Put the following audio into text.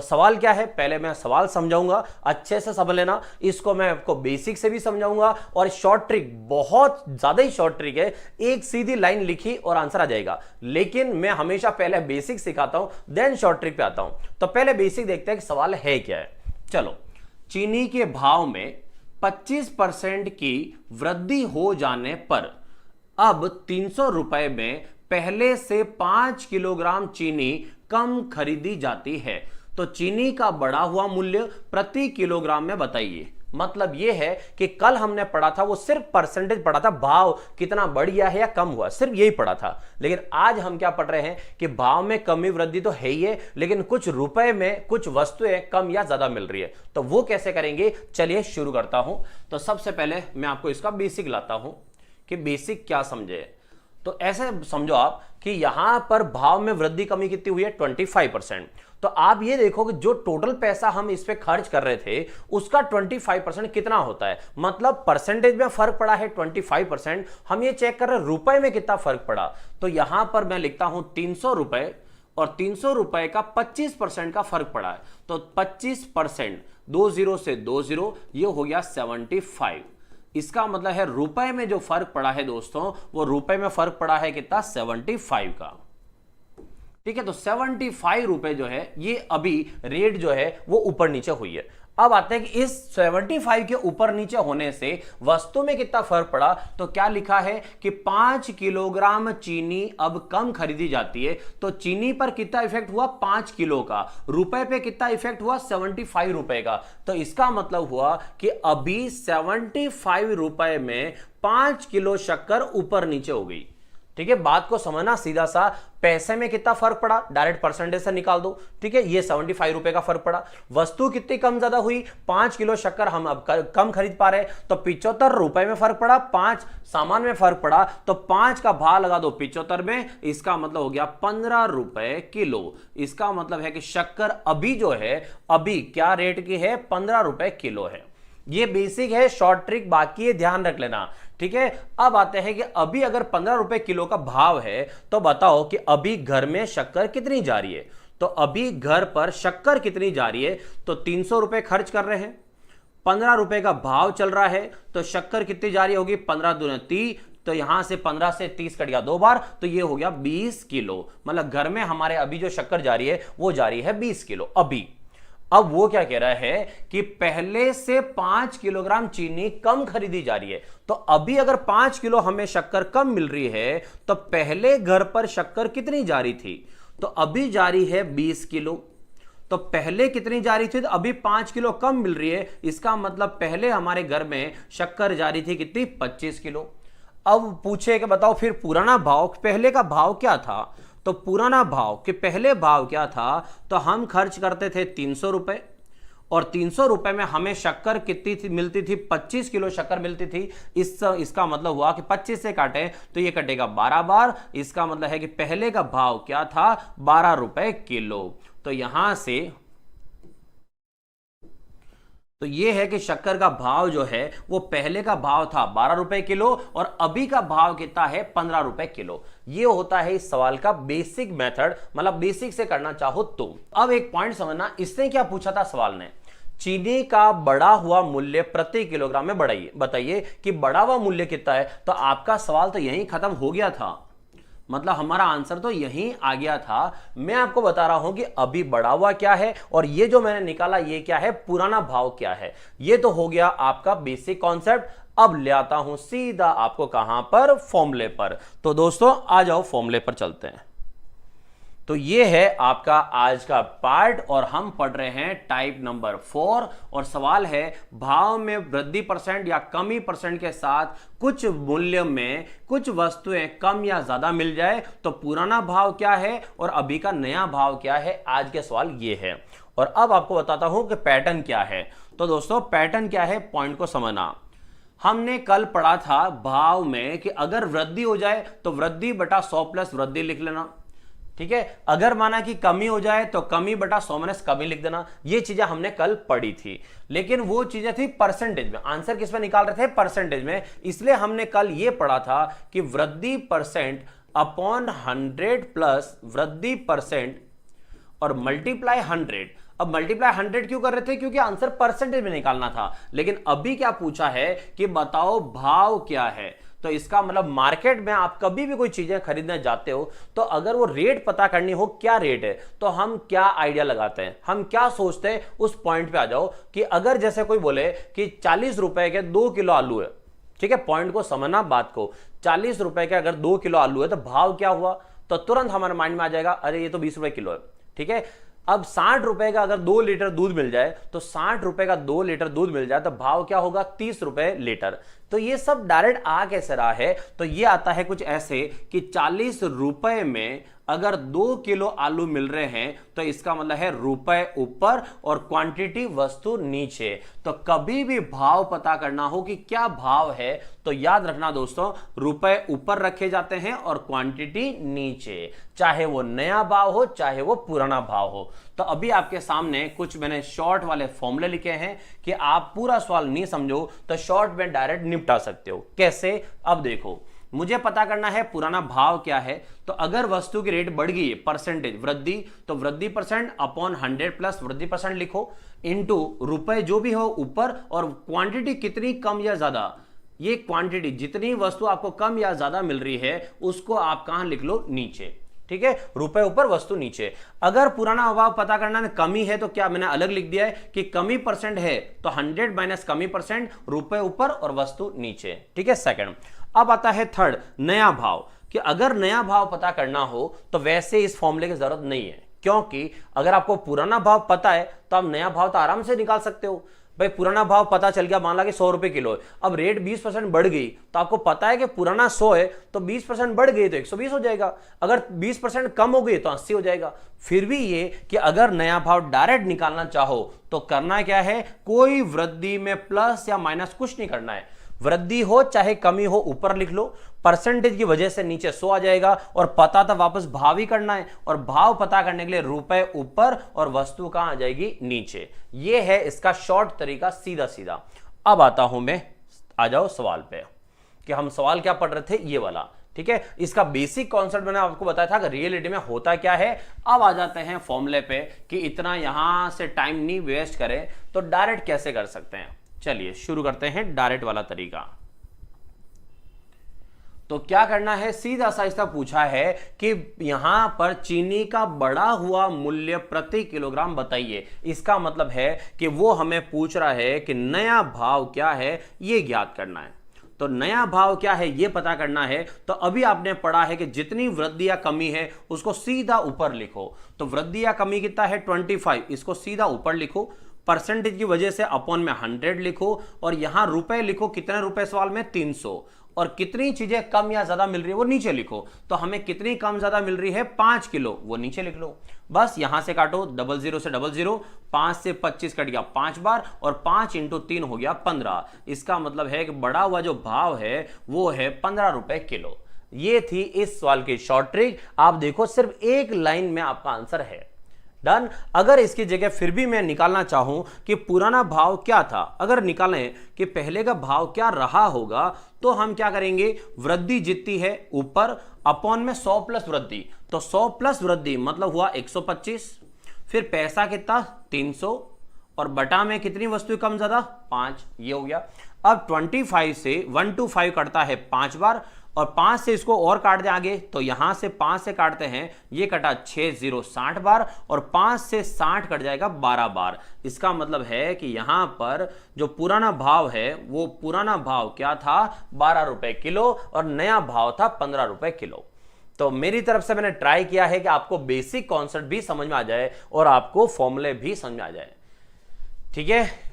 सवाल क्या है, पहले मैं सवाल समझाऊंगा, अच्छे से समझ लेना, इसको मैं आपको बेसिक से भी समझाऊंगा और शॉर्ट ट्रिक, बहुत ज्यादा ही शॉर्ट ट्रिक है, एक सीधी लाइन लिखी और आंसर आ जाएगा। लेकिन मैं हमेशा पहले बेसिक सिखाता हूं देन शॉर्ट ट्रिक पे आता हूं। तो पहले बेसिक देखते हैं कि सवाल है क्या है। चलो, चीनी के भाव में 25% की वृद्धि हो जाने पर अब 300 रुपए में पहले से 5 किलोग्राम चीनी कम खरीदी जाती है। तो चीनी का बढ़ा हुआ मूल्य प्रति किलोग्राम में बताइए। मतलब यह है कि कल हमने पढ़ा था वो सिर्फ परसेंटेज पढ़ा था, भाव कितना बढ़ गया है या कम हुआ, सिर्फ यही पढ़ा था। लेकिन आज हम क्या पढ़ रहे हैं कि भाव में कमी वृद्धि तो है ही है, लेकिन कुछ रुपए में कुछ वस्तुएं कम या ज्यादा मिल रही है। तो वो कैसे करेंगे, चलिए शुरू करता हूं। तो सबसे पहले मैं आपको इसका बेसिक लाता हूं कि बेसिक क्या समझे। तो ऐसे समझो आप कि यहां पर भाव में वृद्धि कमी कितनी हुई है, 25%। तो आप ये देखो कि जो टोटल पैसा हम इस पे खर्च कर रहे थे उसका 25% कितना होता है, मतलब परसेंटेज में फर्क पड़ा है 25%। हम ये चेक कर रहे हैं रुपए में कितना फर्क पड़ा। तो यहां पर मैं लिखता हूं 300 रुपए, और 300 रुपए का 25% का फर्क पड़ा है। तो 25%, 20 से 20, ये हो गया 75। इसका मतलब है रुपए में जो फर्क पड़ा है दोस्तों, वो रुपए में फर्क पड़ा है कितना, 75 का। ठीक है, तो 75 रुपए जो है ये अभी रेट जो है वो ऊपर नीचे हुई है। अब आते हैं कि इस 75 के ऊपर नीचे होने से वस्तु में कितना फर्क पड़ा। तो क्या लिखा है कि 5 किलोग्राम चीनी अब कम खरीदी जाती है। तो चीनी पर कितना इफेक्ट हुआ, 5 किलो का। रुपए पे कितना इफेक्ट हुआ, 75 रुपए का। तो इसका मतलब हुआ कि अभी 75 रुपए में 5 किलो शक्कर ऊपर नीचे हो गई। ठीक है, बात को समझना सीधा सा। पैसे में कितना फर्क पड़ा, डायरेक्ट परसेंटेज से निकाल दो। ठीक है, ये 75 रुपए का फर्क पड़ा। वस्तु कितनी कम ज्यादा हुई, 5 किलो शक्कर हम अब कम खरीद पा रहे हैं, तो 75 रुपए में फर्क पड़ा, 5 सामान में फर्क पड़ा। तो 5 का भाग लगा दो 75 में, इसका मतलब हो गया 15 रुपए किलो। इसका मतलब है कि शक्कर अभी जो है, अभी क्या रेट की है, 15 रुपए किलो है। ये बेसिक है, शॉर्ट ट्रिक बाकी है, ध्यान रख लेना। ठीक है, अब आते हैं कि अभी अगर 15 रुपए किलो का भाव है तो बताओ कि अभी घर में शक्कर कितनी जा रही है। तो अभी घर पर शक्कर कितनी जा रही है, तो 300 रुपए खर्च कर रहे हैं, 15 रुपए का भाव चल रहा है, तो शक्कर कितनी जा रही होगी, 15 दूनी 30। तो यहां से 15 से 30 कट गया 2 बार, तो ये हो गया 20 किलो। मतलब घर में हमारे अभी जो शक्कर जा रही है वो जा रही है 20 किलो अभी। अब वो क्या कह रहा है कि पहले से 5 किलोग्राम चीनी कम खरीदी जा रही है। तो अभी अगर 5 किलो हमें शक्कर कम मिल रही है, तो पहले घर पर शक्कर कितनी जा रही थी, तो अभी जा रही है 20 किलो। तो पहले कितनी जा रही थी, तो अभी 5 किलो कम मिल रही है। इसका मतलब पहले हमारे घर में शक्कर जा रही थी कितनी, 25 किलो। अब पूछे कि बताओ फिर पुराना भाव, पहले का भाव क्या था। तो पुराना भाव कि पहले भाव क्या था, तो हम खर्च करते थे 300 रुपए, और 300 रुपए में हमें शक्कर कितनी थी, मिलती थी 25 किलो शक्कर मिलती थी। इसका मतलब हुआ कि 25 से काटे तो ये कटेगा 12 बार। इसका मतलब है कि पहले का भाव क्या था, 12 रुपए किलो। तो यहां से तो ये है कि शक्कर का भाव जो है वो पहले का भाव था 12 रुपए किलो, और अभी का भाव कितना है, 15 रुपए किलो। ये होता है इस सवाल का बेसिक मेथड, मतलब बेसिक से करना चाहो तो। अब एक पॉइंट समझना, इसने क्या पूछा था सवाल ने, चीनी का बढ़ा हुआ मूल्य प्रति किलोग्राम में बढ़ाइए, बताइए कि बढ़ा हुआ मूल्य कितना है। तो आपका सवाल तो यहीं खत्म हो गया था, मतलब हमारा आंसर तो यहीं आ गया था। मैं आपको बता रहा हूं कि अभी बढ़ा हुआ क्या है, और ये जो मैंने निकाला ये क्या है, पुराना भाव क्या है। ये तो हो गया आपका बेसिक कॉन्सेप्ट। अब ले आता हूं सीधा आपको कहां पर, फॉर्मूले पर। तो दोस्तों आ जाओ फॉर्मूले पर चलते हैं। तो ये है आपका आज का पार्ट, और हम पढ़ रहे हैं टाइप नंबर 4, और सवाल है भाव में वृद्धि परसेंट या कमी परसेंट के साथ कुछ मूल्य में कुछ वस्तुएं कम या ज्यादा मिल जाए तो पुराना भाव क्या है और अभी का नया भाव क्या है। आज के सवाल ये है, और अब आपको बताता हूं कि पैटर्न क्या है। तो दोस्तों पैटर्न क्या है, पॉइंट को समझना। हमने कल पढ़ा था भाव में कि अगर वृद्धि हो जाए तो वृद्धि बटा 100 प्लस वृद्धि लिख लेना। ठीक है, अगर माना कि कमी हो जाए तो कमी बटा 100 माइनस कमी लिख देना। ये चीजें हमने कल पढ़ी थी, लेकिन वो चीजें थी परसेंटेज में। आंसर किस में निकाल रहे थे, परसेंटेज में। इसलिए हमने कल ये पढ़ा था कि वृद्धि परसेंट अपॉन 100 प्लस वृद्धि परसेंट और मल्टीप्लाई 100। अब मल्टीप्लाई 100 क्यों कर रहे थे? क्योंकि आंसर परसेंटेज में निकालना था। लेकिन अभी क्या पूछा है कि बताओ भाव क्या है। तो इसका मतलब मार्केट में आप कभी भी कोई चीजें खरीदने जाते हो तो अगर वो रेट पता करनी हो क्या रेट है, तो हम क्या आइडिया लगाते हैं, हम क्या सोचते हैं, उस पॉइंट पे आ जाओ कि अगर जैसे कोई बोले कि 40 रुपए के 2 किलो आलू है, ठीक है, पॉइंट को समझना बात को, 40 रुपए के अगर 2 किलो आलू है तो भाव क्या हुआ, तो तुरंत हमारे माइंड में आ जाएगा अरे ये तो 20 रुपए किलो है, ठीक है। अब 60 रुपए का अगर 2 लीटर दूध मिल जाए, तो 60 रुपए का 2 लीटर दूध मिल जाए तो भाव क्या होगा, 30 रुपए लीटर। तो ये सब डायरेक्ट आ कैसे रहा है, तो ये आता है कुछ ऐसे कि 40 रुपए में अगर 2 किलो आलू मिल रहे हैं तो इसका मतलब है रुपए ऊपर और क्वांटिटी वस्तु नीचे। तो कभी भी भाव पता करना हो कि क्या भाव है तो याद रखना दोस्तों, रुपए ऊपर रखे जाते हैं और क्वांटिटी नीचे, चाहे वो नया भाव हो चाहे वो पुराना भाव हो। तो अभी आपके सामने कुछ मैंने शॉर्ट वाले फॉर्मूले लिखे हैं कि आप पूरा सवाल नहीं समझो तो शॉर्ट में डायरेक्ट निपटा सकते हो। कैसे? अब देखो, मुझे पता करना है पुराना भाव क्या है। तो अगर वस्तु की रेट बढ़ गई है, परसेंटेज वृद्धि, तो वृद्धि परसेंट अपॉन 100 प्लस वृद्धि परसेंट लिखो, इनटू रुपए जो भी हो ऊपर, और क्वांटिटी कितनी कम या ज्यादा, ये क्वांटिटी जितनी वस्तु आपको कम या ज्यादा मिल रही है उसको आप कहां लिख लो, नीचे, ठीक है, रुपए ऊपर वस्तु नीचे। अगर पुराना भाव पता करना है कमी है तो क्या मैंने अलग लिख दिया है कि कमी परसेंट है तो 100 माइनस कमी परसेंट, रुपए ऊपर और वस्तु नीचे, ठीक है। सेकंड, अब आता है थर्ड, नया भाव, कि अगर नया भाव पता करना हो तो वैसे इस फॉर्मूले की जरूरत नहीं है, क्योंकि अगर आपको पुराना भाव पता है तो आप नया भाव तो आराम से निकाल सकते हो। भाई पुराना भाव पता चल गया, मान ला कि 100 रुपए किलो है, अब रेट 20% बढ़ गई तो आपको पता है कि पुराना 100 है तो 20% बढ़ गई तो 120 हो जाएगा, अगर 20% कम हो गई तो 80 हो जाएगा। फिर भी ये कि अगर नया भाव डायरेक्ट निकालना चाहो तो करना क्या है, कोई वृद्धि में प्लस या माइनस कुछ नहीं करना है, वृद्धि हो चाहे कमी हो ऊपर लिख लो, परसेंटेज की वजह से नीचे 100 आ जाएगा, और पता था वापस भाव ही करना है, और भाव पता करने के लिए रुपए ऊपर और वस्तु कहां आ जाएगी, नीचे। यह है इसका शॉर्ट तरीका, सीधा सीधा। अब आता हूं मैं, आ जाओ सवाल पे, कि हम सवाल क्या पढ़ रहे थे, ये वाला, ठीक है। इसका बेसिक कॉन्सेप्ट मैंने आपको बताया था कि रियलिटी में होता क्या है। अब आ जाते हैं फॉर्मूले पे कि इतना यहां से टाइम नहीं वेस्ट करें तो डायरेक्ट कैसे कर सकते हैं। चलिए शुरू करते हैं डायरेक्ट वाला तरीका। तो क्या करना है, सीधा सा पूछा है कि यहां पर चीनी का बढ़ा हुआ मूल्य प्रति किलोग्राम बताइए। इसका मतलब है कि वो हमें पूछ रहा है कि नया भाव क्या है, ये ज्ञात करना है। तो नया भाव क्या है ये पता करना है। तो अभी आपने पढ़ा है कि जितनी वृद्धि या कमी है उसको सीधा ऊपर लिखो। तो वृद्धि या कमी कितना है, 25, इसको सीधा ऊपर लिखो, परसेंटेज की वजह से अपॉन में 100 लिखो, और यहां रुपए लिखो, कितने रुपए सवाल में, 300, और कितनी चीजें कम या ज्यादा मिल रही है वो नीचे लिखो। तो हमें कितनी कम ज्यादा मिल रही है, 5 किलो, वो नीचे लिख लो। बस यहां से काटो, 00 से 00, 5 से 25 कट गया 5 बार, और 5 इंटू 3 हो गया 15। इसका मतलब है कि बढ़ा हुआ जो भाव है वो है 15 रुपए किलो। ये थी इस सवाल की शॉर्ट ट्रिक। आप देखो सिर्फ एक लाइन में आपका आंसर है, डन। अगर इसकी जगह फिर भी मैं निकालना चाहूं कि पुराना भाव क्या था, अगर निकालें कि पहले का भाव क्या रहा होगा, तो हम क्या करेंगे, वृद्धि जितनी है ऊपर अपॉन में 100 प्लस वृद्धि, तो 100 प्लस वृद्धि मतलब हुआ 125, फिर पैसा कितना 300, और बटा में कितनी वस्तु कम ज्यादा 5, ये हो गया। अब 25 से 125 कटता है 5 बार, और 5 से इसको और काट दें आगे, तो यहां से 5 से काटते हैं, ये कटा 60 60 बार, और 5 से 60 कट जाएगा 12 बार। इसका मतलब है कि यहां पर जो पुराना भाव है वो पुराना भाव क्या था, 12 रुपए किलो, और नया भाव था 15 रुपए किलो। तो मेरी तरफ से मैंने ट्राई किया है कि आपको बेसिक कॉन्सेप्ट भी समझ में आ जाए और आपको फॉर्मूले भी समझ में आ जाए, ठीक है।